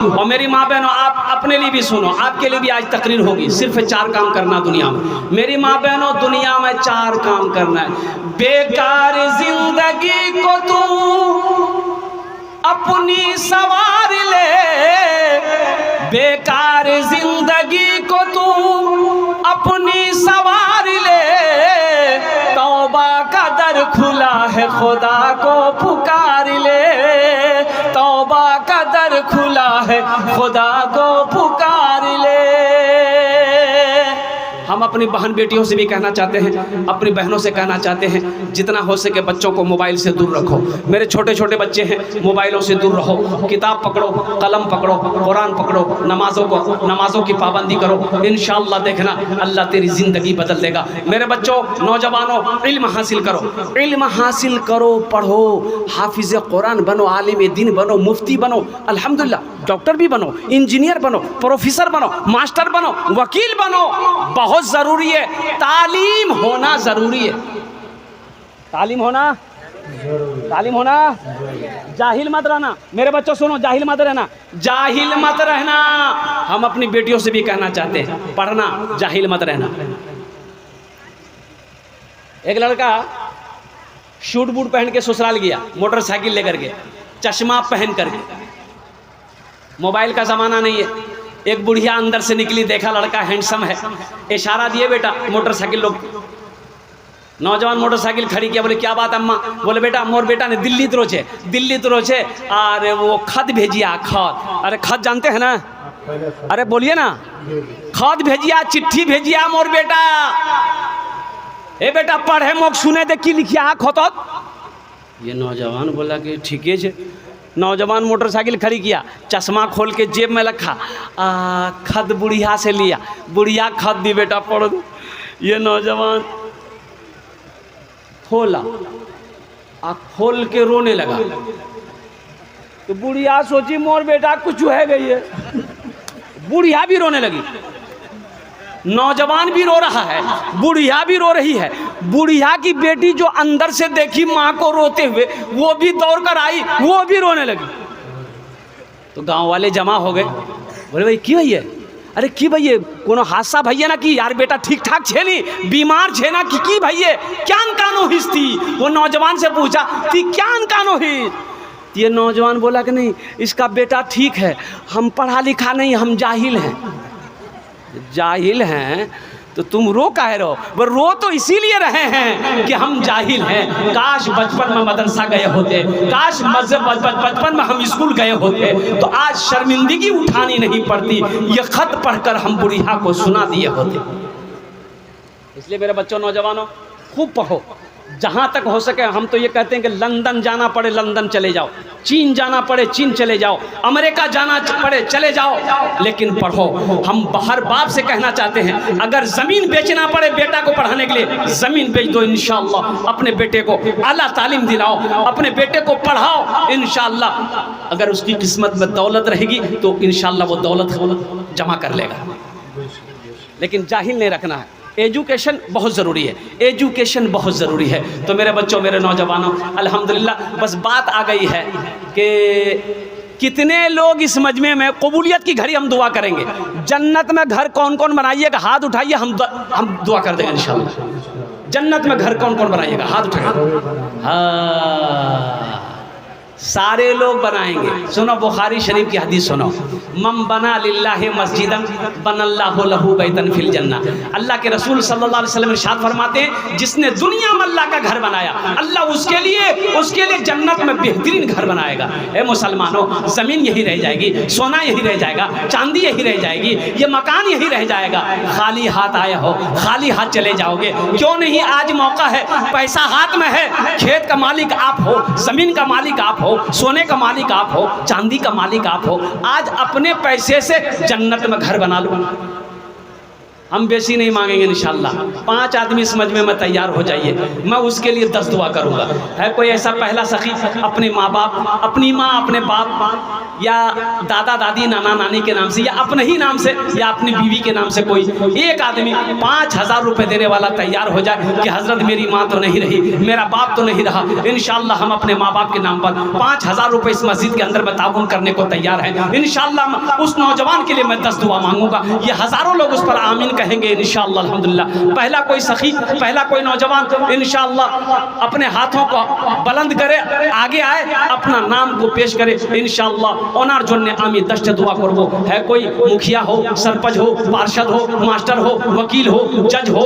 और मेरी माँ बहनों, आप अपने लिए भी सुनो, आपके लिए भी आज तकरीर होगी। सिर्फ 4 काम करना दुनिया में। मेरी माँ बहनों, दुनिया में 4 काम करना है। बेकार जिंदगी को तू अपनी सवार ले, बेकार जिंदगी को तू अपनी सवार ले, तौबा का दर खुला है खुदा को पुकार ले, तौबा का दर खुला है खुदा को पुकार ले। हम अपनी बहन बेटियों से भी कहना चाहते हैं, अपनी बहनों से कहना चाहते हैं, जितना हो सके बच्चों को मोबाइल से दूर रखो। मेरे छोटे छोटे बच्चे हैं, मोबाइलों से दूर रहो। किताब पकड़ो, कलम पकड़ो, कुरान पकड़ो, नमाजों की पाबंदी करो। इंशाअल्लाह देखना अल्लाह तेरी ज़िंदगी बदल देगा। मेरे बच्चों, नौजवानों, इल्म हासिल करो, इल्म हासिल करो, पढ़ो, हाफिज़ कुरान बनो, आलिम दीन बनो, मुफ्ती बनो, अल्हम्दुलिल्लाह डॉक्टर भी बनो, इंजीनियर बनो, प्रोफेसर बनो, मास्टर बनो, वकील बनो। बहुत ज़रूरी है, तालीम होना ज़रूरी है। तालीम होना, तालीम होना, जाहिल मत रहना। मेरे बच्चों सुनो, जाहिल मत रहना, जाहिल मत रहना। हम अपनी बेटियों से भी कहना चाहते हैं, पढ़ना, जाहिल मत रहना। एक लड़का शूट बूट पहन के ससुराल गया, मोटरसाइकिल लेकर के, चश्मा पहन करके। मोबाइल का ज़माना नहीं है। एक बुढ़िया अंदर से निकली, देखा लड़का हैंडसम है, इशारा दिए बेटा मोटरसाइकिल लोग। नौजवान मोटरसाइकिल खड़ी किया, बोले क्या बात अम्मा? बोले बेटा मोर बेटा ने दिल्ली तो रोचे अरे वो खत भेजिया, खत। अरे खत जानते हैं ना? अरे बोलिए ना, खत भेजिया, चिट्ठी भेजिया मोर बेटा। ए बेटा पढ़े मोक सुने दे की लिखिया खत। ये नौजवान बोला कि ठीक है। नौजवान मोटरसाइकिल खड़ी किया, चश्मा खोल के जेब में रखा, खत बुढ़िया से लिया, बुढ़िया खत दी, बेटा पढ़ दो। ये नौजवान खोला, खोल के रोने लगा। तो बुढ़िया सोची मोर बेटा कुछ है गई है, बुढ़िया भी रोने लगी। नौजवान भी रो रहा है, बुढ़िया भी रो रही है। बुढ़िया की बेटी जो अंदर से देखी माँ को रोते हुए, वो भी दौड़ कर आई, वो भी रोने लगी। तो गांव वाले जमा हो गए, बोले भाई की भैया? अरे की भैया कोनो हादसा भैया ना कि यार बेटा ठीक ठाक छे नी, बीमार छे ना की भैया क्या कानो हिस्ती? वो नौजवान से पूछा थी क्या कानो हिस? ये नौजवान बोला कि नहीं, इसका बेटा ठीक है, हम पढ़ा लिखा नहीं, हम जाहिल हैं। जाहिल हैं तो तुम रो काहे रहो? वो रो तो इसीलिए रहे हैं कि हम जाहिल हैं। काश बचपन में मदरसा गए होते, काश बचपन में हम स्कूल गए होते, तो आज शर्मिंदगी उठानी नहीं पड़ती। ये खत पढ़कर हम बुढ़िया को सुना दिए होते। इसलिए मेरे बच्चों, नौजवानों, खूब पढ़ो। जहाँ तक हो सके हम तो ये कहते हैं कि लंदन जाना पड़े लंदन चले जाओ, चीन जाना पड़े चीन चले जाओ, अमेरिका जाना पड़े चले जाओ, लेकिन पढ़ो। हम हर बाप से कहना चाहते हैं, अगर ज़मीन बेचना पड़े बेटा को पढ़ाने के लिए, ज़मीन बेच दो। इंशाअल्लाह अपने बेटे को आला तालीम दिलाओ, अपने बेटे को पढ़ाओ। इंशाअल्लाह अगर उसकी किस्मत में दौलत रहेगी तो इंशाअल्लाह वो दौलत जमा कर लेगा। लेकिन जाहिल नहीं रखना है। एजुकेशन बहुत ज़रूरी है, एजुकेशन बहुत ज़रूरी है। तो मेरे बच्चों, मेरे नौजवानों, अल्हम्दुलिल्लाह बस बात आ गई है कि कितने लोग इस मजमे में कबूलियत की घड़ी हम दुआ करेंगे। जन्नत में घर कौन कौन बनाइएगा? हाथ उठाइए, हम दुआ कर देंगे इंशाअल्लाह। जन्नत में घर कौन कौन बनाइएगा? हाथ उठाइए। हाँ, सारे लोग बनाएंगे। सुनो बुखारी शरीफ की हदीस सुनो, मम बना लिल्लाहि मस्जिदन बनल्लाहु लहू बैतन फिल जन्नह। अल्लाह के रसूल सल्लल्लाहु अलैहि वसल्लम इरशाद फरमाते हैं, जिसने दुनिया में अल्लाह का घर बनाया, अल्लाह उसके लिए जन्नत में बेहतरीन घर बनाएगा। ए मुसलमानों, ज़मीन यही रह जाएगी, सोना यही रह जाएगा, चांदी यही रह जाएगी, ये मकान यही रह जाएगा। खाली हाथ आए हो, खाली हाथ चले जाओगे। क्यों नहीं? आज मौका है, पैसा हाथ में है, खेत का मालिक आप हो, ज़मीन का मालिक आप हो, सोने का मालिक आप हो, चांदी का मालिक आप हो। आज अपने पैसे से जन्नत में घर बना लो। हम बेसी नहीं मांगेंगे इंशाल्लाह। 5 आदमी समझ में तैयार हो जाइए, मैं उसके लिए 10 दुआ करूँगा। है कोई ऐसा पहला सखी अपने माँ बाप, अपनी माँ अपने बाप या दादा दादी नाना नानी के नाम से या अपने ही नाम से या अपनी बीवी के नाम से कोई एक आदमी 5,000 रुपये देने वाला तैयार हो जाए कि हज़रत मेरी माँ तो नहीं रही, मेरा बाप तो नहीं रहा, इंशाल्लाह हम अपने माँ बाप के नाम पर 5,000 रुपये इस मस्जिद के अंदर में ताउन करने को तैयार हैं। इंशाल्लाह उस नौजवान के लिए मैं 10 दुआ मांगूंगा, ये हज़ारों लोग उस पर आमीन कहेंगे इंशाअल्लाह अल्हम्दुलिल्लाह। पहला कोई सखी, पहला कोई नौजवान इंशाअल्लाह अपने हाथों को बुलंद करे, आगे आए, अपना नाम को पेश करे इंशाअल्लाह। ओनार जोड़ने आमी 10 दुआ करबो। है कोई मुखिया हो, सरपंच हो, पार्षद हो, मास्टर हो, वकील हो, जज हो,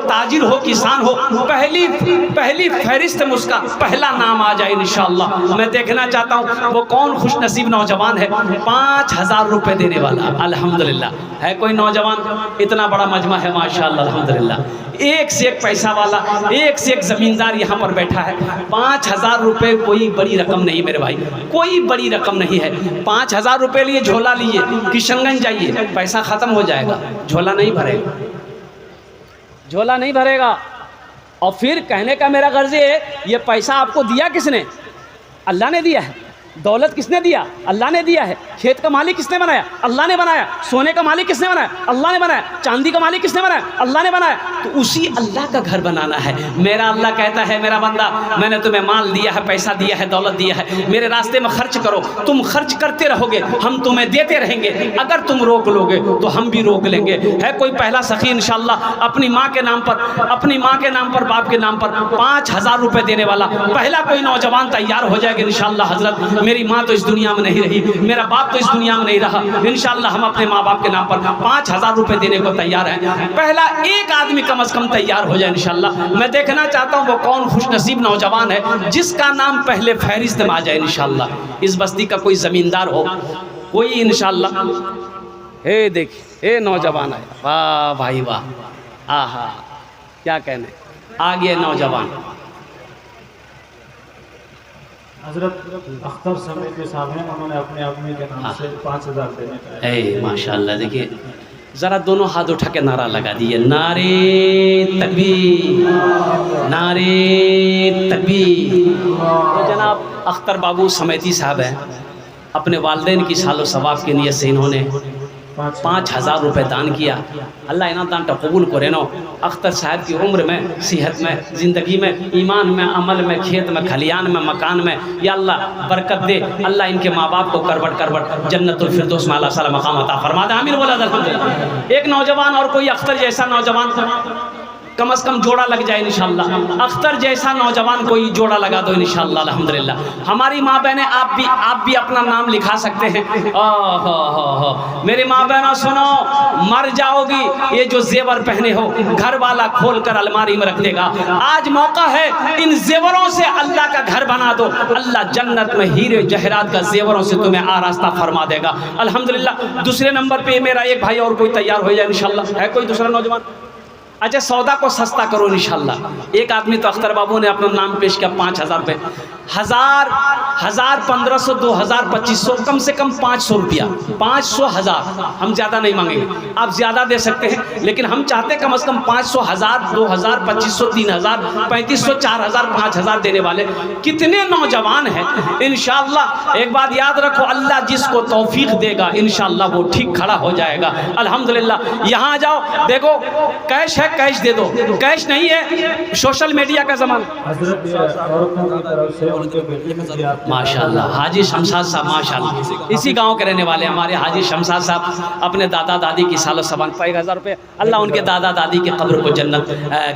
ताजिर हो, किसान हो, पहली फहरिस्त में उसका पहला नाम आ जाए इंशाअल्लाह। मैं देखना चाहता हूँ वो कौन खुश नसीब नौजवान है 5,000 रुपये देने वाला। अल्हम्दुलिल्लाह। है कोई नौजवान, इतना बड़ा मजमा है माशाअल्लाह अल्हम्दुलिल्लाह, एक से एक पैसा वाला, एक से एक ज़मींदार यहाँ पर बैठा है। 5,000 रुपये कोई बड़ी रकम नहीं मेरे भाई, कोई बड़ी रकम नहीं है। 5,000 रुपये लिए झोला लिए किशनगंज जाइए, पैसा ख़त्म हो जाएगा, झोला नहीं भरेगा, झोला नहीं भरेगा। और फिर कहने का मेरा गर्ज है, ये पैसा आपको दिया किसने? अल्लाह ने दिया है। दौलत किसने दिया? अल्लाह ने दिया है। खेत का मालिक किसने बनाया? अल्लाह ने बनाया। सोने का मालिक किसने बनाया? अल्लाह ने बनाया। चांदी का मालिक किसने बनाया? अल्लाह ने बनाया। तो उसी अल्लाह का घर बनाना है। मेरा अल्लाह कहता है, मेरा बंदा मैंने तुम्हें माल दिया है, पैसा दिया है, दौलत दिया है, मेरे रास्ते में खर्च करो। तुम खर्च करते रहोगे, हम तुम्हें देते रहेंगे। अगर तुम रोक लोगे तो हम भी रोक लेंगे। है कोई पहला सखी इंशाअल्लाह अपनी माँ के नाम पर, अपनी माँ के नाम पर, बाप के नाम पर 5,000 रुपये देने वाला पहला कोई नौजवान तैयार हो जाएगा इंशाअल्लाह। हजरत मेरी माँ तो इस दुनिया में नहीं रही, मेरा बाप तो इस दुनिया में नहीं रहा, इंशाअल्लाह हम अपने माँ बाप के नाम पर 5,000 रुपये देने को तैयार हैं। पहला एक आदमी कम से कम तैयार हो जाए इंशाअल्लाह। मैं देखना चाहता हूँ वो कौन खुशनसीब नौजवान है जिसका नाम पहले फहरिस्त में आ जाए इंशाअल्लाह। इस बस्ती का कोई ज़मींदार हो कोई इंशाअल्लाह। हे देखिए, हे नौजवान है, वाह भाई वाह, आहा क्या कहने, आ गए नौजवान। हज़रत अख्तर समीर साहब हैं, उन्होंने अपने आदमी के नाम से 5,000 देने का। माशाअल्लाह। देखिए ज़रा दोनों हाथ उठा के नारा लगा दिए, नारे तकबीर, नारे तकबीर। तो जनाब अख्तर बाबू समेती साहब हैं, अपने वालिदैन की सालो सवाब के नियत से इन्होंने 5,000 रुपये दान किया। अल्लाह इना दान कबूल करे नो। अख्तर साहब की उम्र में, सेहत में, ज़िंदगी में, ईमान में, अमल में, खेत में, खलियान में, मकान में, या अल्लाह बरकत दे। अल्लाह इनके माँ बाप को करवट करवट जन्नतुल फिरदौस में अल्लाह साला मकाम अता फरमा दे। आमीन बोला अल्हम्दुलिल्लाह। एक नौजवान और कोई अख्तर जैसा नौजवान कम से कम जोड़ा लग जाए इंशाअल्लाह। अख्तर जैसा नौजवान कोई जोड़ा लगा दो इंशाअल्लाह अल्हम्दुलिल्लाह। हमारी माँ बहनें, आप भी अपना नाम लिखा सकते हैं। हो मेरी माँ बहनों सुनो, मर जाओगी ये जो जेवर पहने हो घर वाला खोल कर अलमारी में रख देगा। आज मौका है, इन जेवरों से अल्लाह का घर बना दो, अल्लाह जन्नत में हीरे जहरात का जेवरों से तुम्हें आरास्ता फरमा देगा अल्हम्दुलिल्लाह। दूसरे नंबर पे मेरा एक भाई और कोई तैयार हो जाए इंशाअल्लाह। है कोई दूसरा नौजवान? अच्छा, सौदा को सस्ता करो इंशाअल्लाह। एक आदमी तो अख्तर बाबू ने अपना नाम पेश किया 5,000 रुपये, 1,000, 1,500, 2,000, 2,500, कम से कम 500 रुपया, 500, 1,000। हम ज़्यादा नहीं मांगेंगे, आप ज़्यादा दे सकते हैं, लेकिन हम चाहते हैं कम से कम 500, 1,000, 2,000, 2,500, 3,000, 3,500, 4,000, 5,000 देने वाले कितने नौजवान हैं इंशाअल्लाह। एक बात याद रखो, अल्लाह जिसको तौफीक देगा इंशाअल्लाह वो ठीक खड़ा हो जाएगा अल्हम्दुलिल्लाह। यहाँ आ जाओ, देखो कैश है, कैश दे दो, कैश नहीं है सोशल मीडिया का ज़माना। माशाअल्लाह हाजी शमशाद साहब, माशाअल्लाह इसी गांव के रहने वाले हमारे हाजी शमशाद साहब अपने दादा दादी की सालो सबान 1,000 रुपये। अल्लाह उनके दादा दादी के कब्र को जन्नत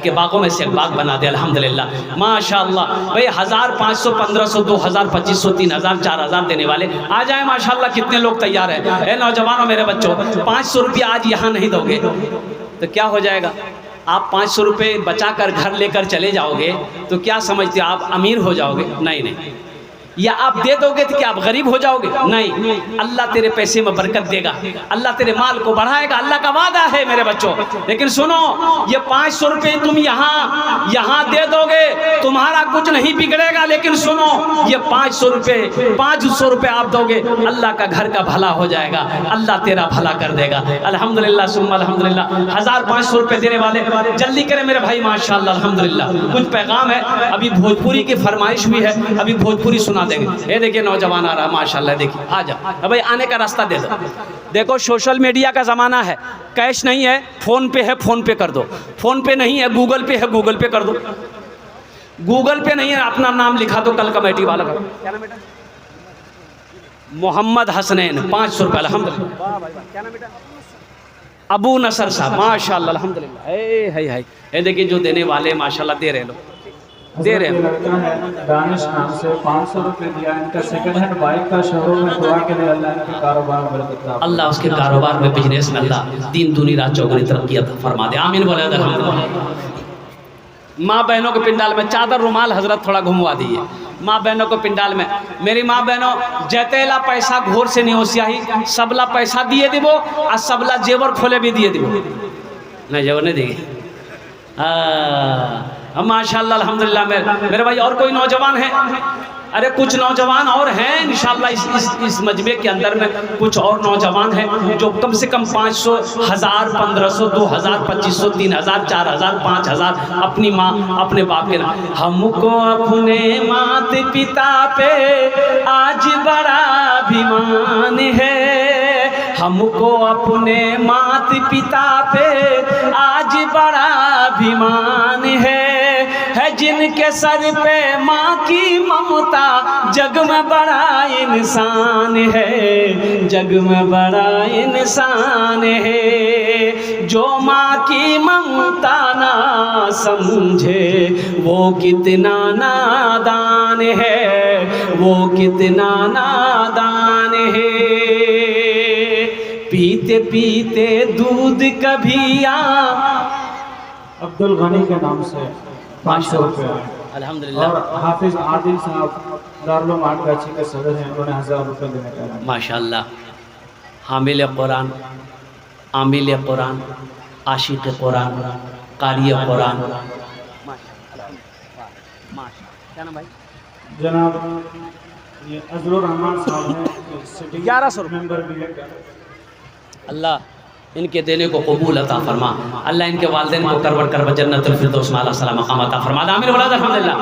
के बागों में से एक बाग बना दे अल्हम्दुलिल्लाह माशाअल्लाह। भाई 1,000, 500, 1,500, 2,000, 2,500, 3,000, 4,000 देने वाले आ जाए माशाअल्लाह। कितने लोग तैयार हैं? नौजवानों मेरे बच्चों, 500 रुपया आज यहाँ नहीं दोगे तो क्या हो जाएगा? आप 500 रुपये बचा कर घर लेकर चले जाओगे तो क्या समझते हो आप अमीर हो जाओगे? नहीं नहीं, या आप दे दोगे तो क्या आप गरीब हो जाओगे? नहीं, अल्लाह तेरे पैसे में बरकत देगा, अल्लाह तेरे माल को बढ़ाएगा, अल्लाह का वादा है मेरे बच्चों। लेकिन सुनो, ये 500 रुपये तुम यहाँ दे दोगे, तुम्हारा कुछ नहीं बिगड़ेगा। लेकिन सुनो, ये 500 रुपये आप दोगे, अल्लाह का घर का भला हो जाएगा, अल्लाह तेरा भला कर देगा। अल्हम्दुलिल्लाह सुम्मा अल्हम्दुलिल्लाह। 1500 रुपये देने वाले जल्दी करें मेरे भाई, माशाअल्लाह अल्हम्दुलिल्लाह। कुछ पैगाम है, अभी भोजपुरी की फरमाइश भी है, अभी भोजपुरी सुना देंगे। ये देखिए नौजवान आ रहा है माशाल्लाह, देखिए आ जा भाई, आने का रास्ता दे दो। देखो सोशल मीडिया का ज़माना है, कैश नहीं है फ़ोन पे है, फ़ोन पे कर दो, फ़ोन पे नहीं है गूगल पे है, गूगल पे कर दो, गूगल पे नहीं है अपना नाम लिखा दो कल कमेटी वाला का। क्या नाम बेटा? मोहम्मद हसनैन 500 रुपये अल्हम्दुलिल्लाह। क्या नाम बेटा? अबू नसर साहब माशाल्लाह अल्हम्दुलिल्लाह। है ये देखिए जो देने वाले माशाल्लाह दे रहे लोग, दे रहे हैं। लड़का है दानिश नाम से 500 रुपये दिया। इनका सेकंड हैंड बाइक का शोरूम में, दुआ के लिए अल्लाह इनके कारोबार में बरकत दे, अल्लाह उसके कारोबार में बिजनेस में अल्लाह दिन दूनी रात चौगुनी तरक्की अता फरमा दे, आमीन बोले अल्हम्दुलिल्लाह। माँ बहनों के पिंडाल में चादर रुमाल हजरत थोड़ा घुमवा दीजिए माँ बहनों को पिंडाल में। मेरी माँ बहनों जतेला पैसा घोर से नहीं होशियाही, सबला पैसा दिए दिबो और सबला जेवर खोले भी दिए दिबो। नहीं जेवर नहीं दिए माशाल्लाह अल्हम्दुलिल्लाह। मेरे भाई और कोई नौजवान है? अरे कुछ नौजवान और हैं इंशाल्लाह इस मजमे के अंदर में कुछ और नौजवान हैं जो कम से कम 500, 1000, 1500, 2000, 2500, 3000, 4000, 5000 अपनी माँ अपने बाप के नाम। हमको अपने माता पिता पे आज बड़ा अभिमान है, हमको अपने माता पिता पे आज बड़ा अभिमान है जिनके सर पे माँ की ममता जग में बड़ा इंसान है, जग में बड़ा इंसान है। जो माँ की ममता ना समझे वो कितना नादान है, वो कितना नादान है। पीते पीते दूध कभी अब्दुल गनी के नाम से 500 रुपये अल्हम्दुलिल्लाह। और हाफिज आदिल साहब दारुल आटगाची के सदर हैं, उन्होंने 1000 रुपये देने का माशाल्लाह। हामिल कुरान, आमिल कुरान, आशिक कुरान, कारी कुरान। क्या नाम भाई? जनाब ये अजरुर रहमान साहब हैं, 1100 मेंबर भी है। अल्लाह इनके देने को कबूल अता फरमा, अल्लाह इनके वालिदैन को करवट करवट जन्नतुल फिरदौस में आला मकाम अता फरमा, आमीन बोला अल्हम्दुलिल्लाह।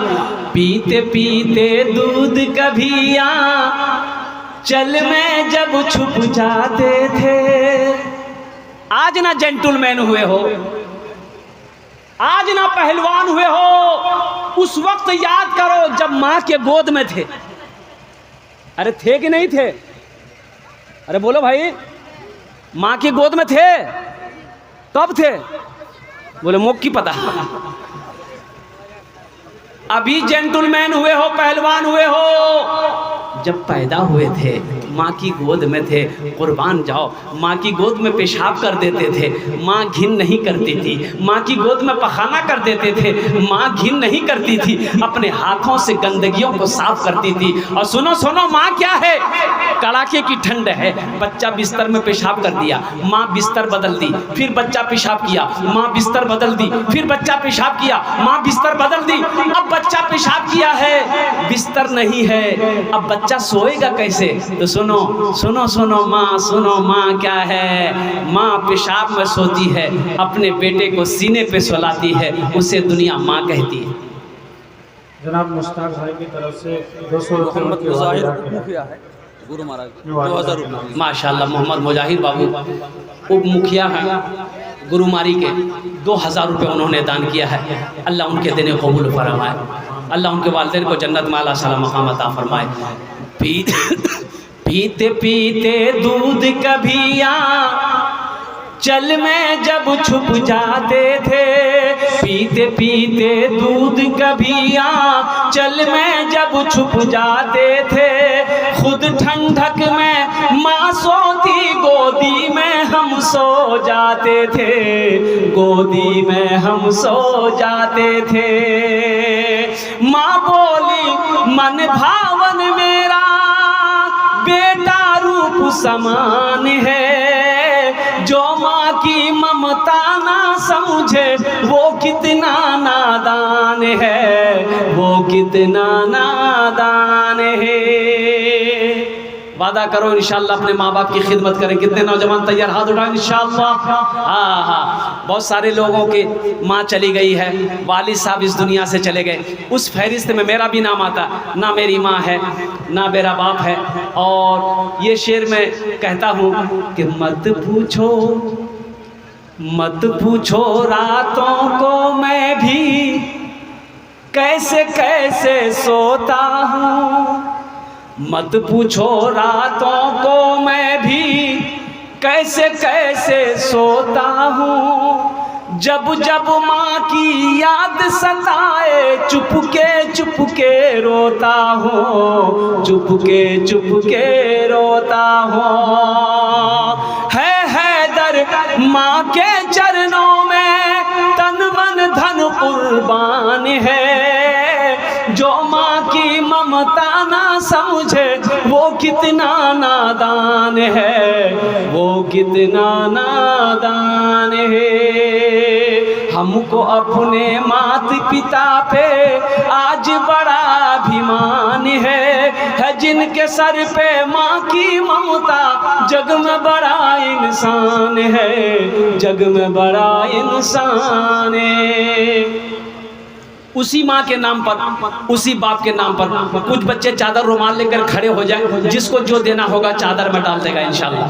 पीते पीते दूध कभी चल में जब छुप जाते थे। आज ना जेंटलमैन हुए हो, आज ना पहलवान हुए हो, उस वक्त याद करो जब माँ के गोद में थे। अरे थे कि नहीं थे? अरे बोलो भाई, माँ की गोद में थे? कब थे? बोले मुक्की पता। अभी जेंटलमैन हुए हो, पहलवान हुए हो, जब पैदा हुए थे माँ की गोद में थे। कुर्बान जाओ, माँ की गोद में पेशाब कर देते थे, माँ घिन नहीं करती थी। माँ की गोद में पखाना कर देते थे, माँ घिन नहीं करती थी, अपने हाथों से गंदगियों को साफ करती थी। और सुनो सुनो, माँ क्या है? कड़ाके की ठंड है, बच्चा बिस्तर में पेशाब कर दिया, माँ बिस्तर बदल दी, फिर बच्चा पेशाब किया, माँ बिस्तर बदल दी, फिर बच्चा पेशाब किया, माँ बिस्तर बदल दी। अब बच्चा पेशाब किया है, बिस्तर नहीं है, अब बच्चा सोएगा कैसे? तो सुनो सुनो सुनो माँ, सुनो माँ क्या है? माँ पेशाब में सोती है, अपने बेटे को सीने पे सुलाती है, उसे दुनिया माँ कहती है। जनाब मुश्ताक भाई की तरफ से 200 रुपये गुरु महाराज 2000 रुपये माशाल्लाह। मोहम्मद मुजाहिर बाबू उप मुखिया हैं गुरुमारी के, 2000 रुपये उन्होंने दान किया है। अल्लाह उनके देने को कबूल फरमाए, अल्लाह उनके वालिदैन को जन्नत में आला सलाम मकाम अता फरमाए। पीते पीते दूध कभी चल में जब छुप जाते थे। पीते पीते दूध कभी चल में जब छुप जाते थे। खुद ठंडक में माँ सोती, गोदी में हम सो जाते थे, गोदी में हम सो जाते थे। माँ बोली मन भावन मेरा बेटा रूप समान है, जो माँ की ममता ना समझे वो कितना नादान है, वो कितना नादान है। वादा करो इंशाल्लाह अपने माँ बाप की खिदमत करें। कितने नौजवान तैयार, हाथ उठाएं इंशाल्लाह। हाँ, बहुत सारे लोगों के माँ चली गई है, वालिद साहब इस दुनिया से चले गए, उस फहरिस्त में मेरा भी नाम आता, ना मेरी माँ है ना मेरा बाप है। और ये शेर मैं कहता हूँ कि मत पूछो रातों को मैं भी कैसे कैसे सोता हूँ, मत पूछो रातों को मैं भी कैसे कैसे सोता हूँ, जब जब माँ की याद सताए चुपके रोता हूँ, चुपके रोता हूँ। है दर माँ के चरणों में तन मन धन कुर्बान है, जो माँ की ममता ना समझे वो कितना नादान है, वो कितना नादान है। हमको अपने माता पिता पे आज बड़ा अभिमान है जिनके सर पे माँ की ममता जग में बड़ा इंसान है, जग में बड़ा इंसान है। उसी माँ के नाम पर, उसी बाप के नाम पर कुछ बच्चे चादर रुमाल लेकर खड़े हो जाए, जिसको जो देना होगा चादर में डाल देगा इंशाल्लाह।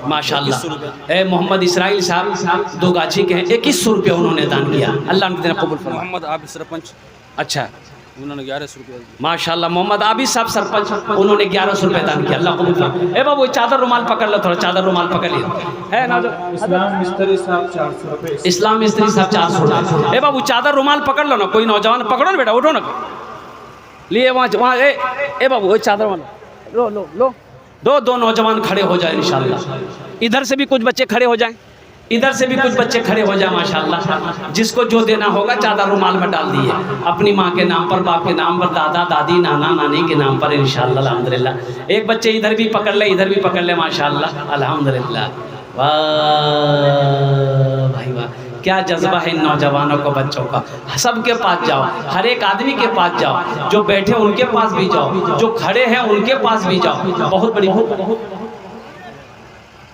माशाल्लाह, मोहम्मद इसराइल साहब दो गाछी के हैं, 2100 रुपये उन्होंने दान किया, अल्लाह उनके दिन कबूल फरमाए। मोहम्मद आबिद सरपंच, अच्छा उन्होंने 1100 रुपये। माशाल्लाह, मोहम्मद आबिद साहब सरपंच, उन्होंने 1100 रुपये दान किया, अल्लाह कबूल फरमाए। ए बाबू चादर रुमाल पकड़ लो, थोड़ा चादर रुमाल पकड़ लिया है ना। इस्लाम मिस्त्री साहब 400 रुपये, इस्लाम मिस्त्री साहब 400 रुपये। ए बाबू चादर रुमाल पकड़ लो ना, कोई नौजवान पकड़ो ना बेटा, उठो ना, लिए वहाँ ए बाबू वो चादर वाला लो, दो नौजवान खड़े हो जाए इंशाल्लाह। इधर से भी कुछ बच्चे खड़े हो जाएं, इधर से भी कुछ बच्चे खड़े हो जाए माशाल्लाह। जिसको जो देना होगा चादर रुमाल में डाल दिए, अपनी माँ के नाम पर, बाप के नाम पर, दादा दादी नाना नानी के नाम पर इंशाल्लाह अल्हम्दुलिल्लाह। एक बच्चे इधर भी पकड़ ले, इधर भी पकड़ ले माशाल्लाह अल्हम्दुलिल्लाह। वाह भाई वाह, क्या जज्बा है इन नौजवानों को, बच्चों का। सबके पास जाओ, हर एक आदमी के पास जाओ, जो बैठे उनके पास भी जाओ, जो खड़े हैं उनके पास भी जाओ। बहुत बड़ी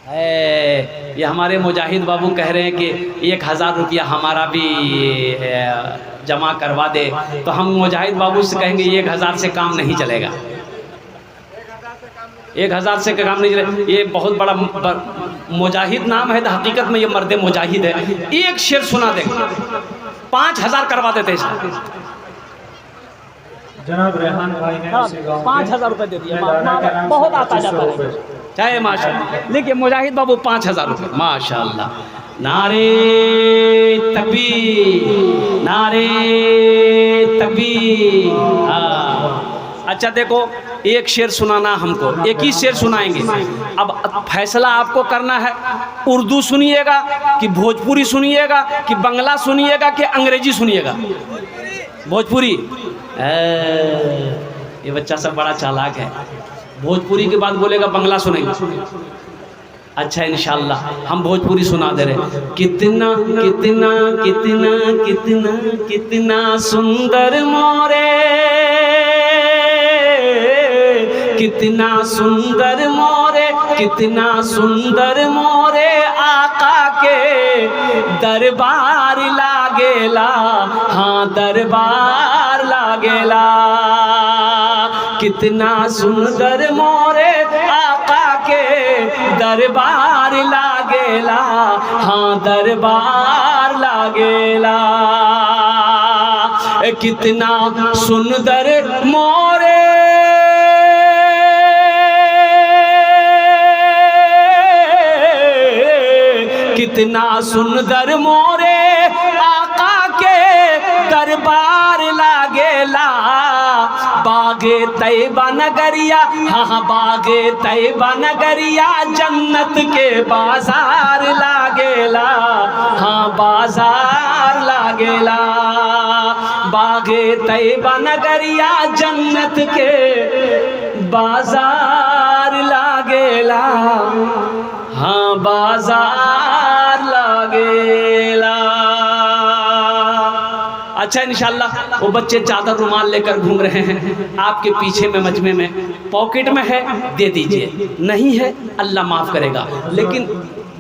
ये हमारे मुजाहिद बाबू कह रहे हैं कि 1000 रुपया हमारा भी जमा करवा दे, तो हम मुजाहिद बाबू से कहेंगे 1000 से काम नहीं चलेगा, 1000 से काम नहीं चलेगा। ये बहुत बड़ा मुजाहिद नाम है, तो हकीकत में ये मर्द मुजाहिद है। एक शेर सुना दे, 5000 करवा देते हैं। जनाब रेहान भाई ने 5000 रुपये दे दिया, बहुत आता जाता है चाहे माशाल्लाह। देखिए मुजाहिद बाबू 5000 रुपये, माशाल्लाह। नारे तकबीर, नारे तकबीर। अच्छा देखो, एक शेर सुनाना हमको, एक ही शेर सुनाएंगे। अब फैसला आपको करना है, उर्दू सुनिएगा कि भोजपुरी सुनिएगा कि बंगला सुनिएगा कि अंग्रेजी सुनिएगा। भोजपुरी, ये बच्चा सब बड़ा चालाक है, भोजपुरी के बाद बोलेगा बंगला सुनेगा। अच्छा इंशाल्लाह हम भोजपुरी सुना दे रहे। कितना कितना कितना कितना कितना सुंदर मोरे, कितना सुंदर मोरे, कितना सुंदर मोरे आका के दरबार लागेला, हाँ दरबार लागेला। कितना सुंदर मोरे आका के दरबार लागेला, हाँ दरबार लागेला। कितना सुंदर मोरे, कितना सुंदर मोरे आका के दरबार लागेला। बागे तैयबा नगरिया, हाँ बागे तैयबा नगरिया, जन्नत के बाजार लागेला, हाँ बाजार लागेला। बागे तैयबा नगरिया, जन्नत के बाजार लागेला, हाँ बाजार लागेला। अच्छा इंशाल्लाह वो बच्चे चादर रुमाल लेकर घूम रहे हैं, आपके पीछे में मजमे में पॉकेट में है, दे दीजिए, नहीं है अल्लाह माफ़ करेगा। लेकिन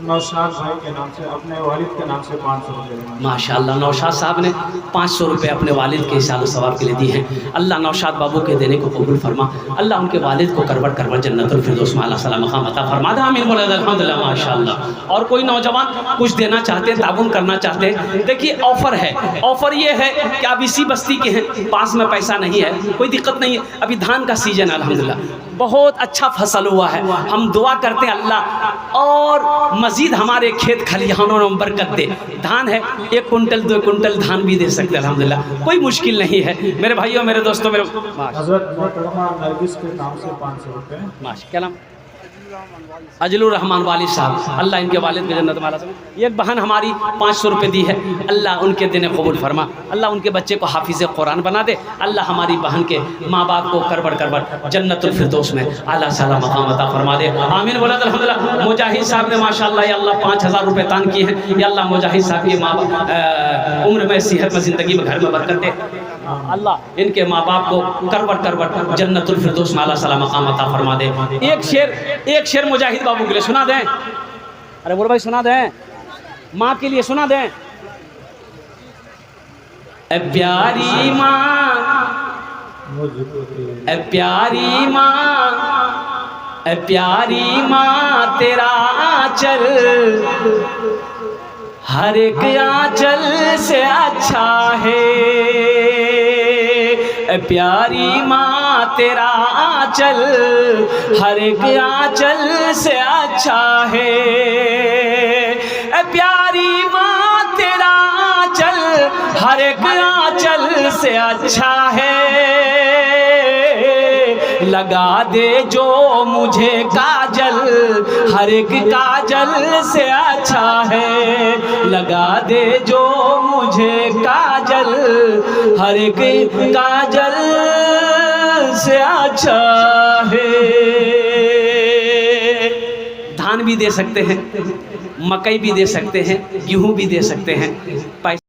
नौशाद भाई के नाम से, अपने वालिद के नाम से 500 रुपये। माशाअल्लाह नौशाद साहब ने 500 रुपये अपने वालिद के इशारे सवाब के लिए दिए हैं। अल्लाह नौशाद बाबू के देने को कबूल फरमा, अल्लाह उनके वालिद को करवट करवट जन्नतुल फिरदौस में आला सलाम मकाम अता फरमा दे। आमीन बोले अल्हम्दुलिल्लाह माशाअल्लाह। और कोई नौजवान कुछ देना चाहते हैं, ताबुन करना चाहते हैं, देखिए ऑफ़र है। ऑफ़र ये है कि आप इसी बस्ती के हैं, पास में पैसा नहीं है, कोई दिक्कत नहीं है, अभी धान का सीजन है अल्हम्दुलिल्लाह, बहुत अच्छा फसल हुआ है। हम दुआ करते हैं अल्लाह और मज़ीद हमारे खेत खलिहानों में बरकत दे। धान है 1 कुंटल 2 कुंटल धान भी दे सकते हैं अल्हम्दुलिल्लाह, कोई मुश्किल नहीं है मेरे भाइयों मेरे दोस्तों मेरे। हज़रत नरगिस के नाम से 500 रुपये। माशा क्या नाम? अजलुर रहमान वालिद साहब, अल्लाह इनके वालिद के जन्नत वाला सब। एक बहन हमारी 500 रुपये दी है, अल्लाह उनके देने कबूल फरमा, अल्लाह उनके बच्चे को हाफिज़ कुरान बना दे, अल्लाह हमारी बहन के माँ बाप को करबड़ करबड़ जन्नतुल फिरदौस में आला साला मकाम अता फरमा दे। आमीन बोला अल्हम्दुलिल्लाह। मुजाहिद साहब ने माशाअल्लाह या अल्लाह 5000 रुपये दान किए हैं, या अल्लाह मुजाहिद साहब की माँ उम्र में सेहत में ज़िंदगी में घर में बरकत दे, अल्लाह इनके माँ बाप को करबट करबट जन्नतुल फिरदौस में आला सलाम मकाम अता फरमा दे। एक शेर मुजाहिद बाबू के लिए सुना दें। अरे बोल भाई सुना दें, माँ के लिए सुना दें। ए प्यारी माँ, ए प्यारी माँ, ए प्यारी माँ, तेरा आंचल हर एक आंचल से अच्छा है। प्यारी माँ तेरा आंचल हर एक आंचल से अच्छा है। प्यारी माँ तेरा आंचल हर एक आंचल से अच्छा है। लगा दे जो मुझे काजल हर एक काजल से अच्छा है। लगा दे जो मुझे काजल हर एक काजल से अच्छा है। धान भी दे सकते हैं, मकई भी दे सकते हैं, गेहूँ भी दे सकते हैं, पैसा